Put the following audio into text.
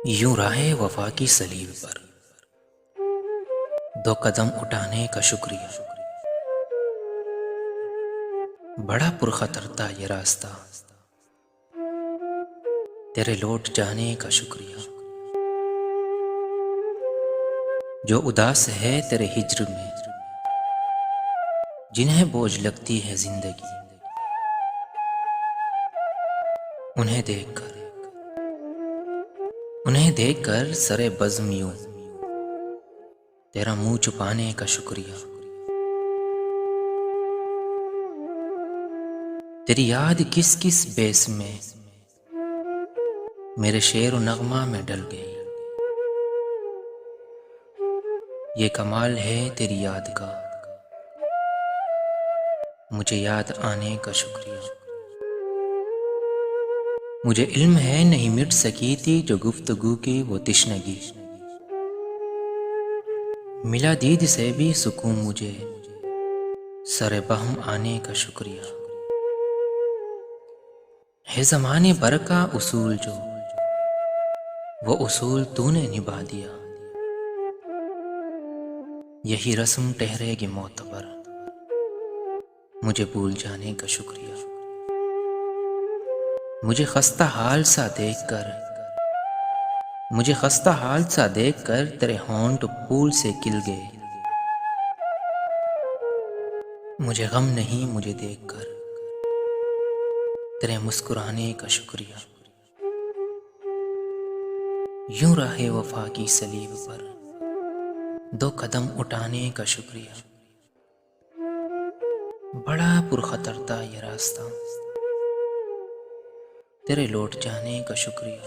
यूं राहे वफा की सलीब पर दो कदम उठाने का शुक्रिया। बड़ा पुरखतर था ये रास्ता, तेरे लौट जाने का शुक्रिया। जो उदास है तेरे हिज्र में, जिन्हें बोझ लगती है जिंदगी, उन्हें देखकर सरे बज़्म यूं तेरा मुंह छुपाने का शुक्रिया। तेरी याद किस किस बेस में मेरे शेर नगमा में डल गई। ये कमाल है तेरी याद का, मुझे याद आने का शुक्रिया। मुझे इल्म है नहीं मिट सकी थी जो गुफ्तगू की वो तिश्नगी। मिला दीद से भी सुकून मुझे, सरे बहम आने का शुक्रिया। है ज़माने भर का उसूल जो, वो उसूल तूने निभा दिया। यही रस्म ठहरेगी मोतबर, मुझे भूल जाने का शुक्रिया। मुझे खस्ता हाल सा देखकर तेरे होंठ फूल से खिल गए। मुझे गम नहीं मुझे देखकर तेरे मुस्कुराने का शुक्रिया। यूं राहे वफा की सलीब पर दो कदम उठाने का शुक्रिया। बड़ा पुरखतर था ये रास्ता, तेरे लौट जाने का शुक्रिया।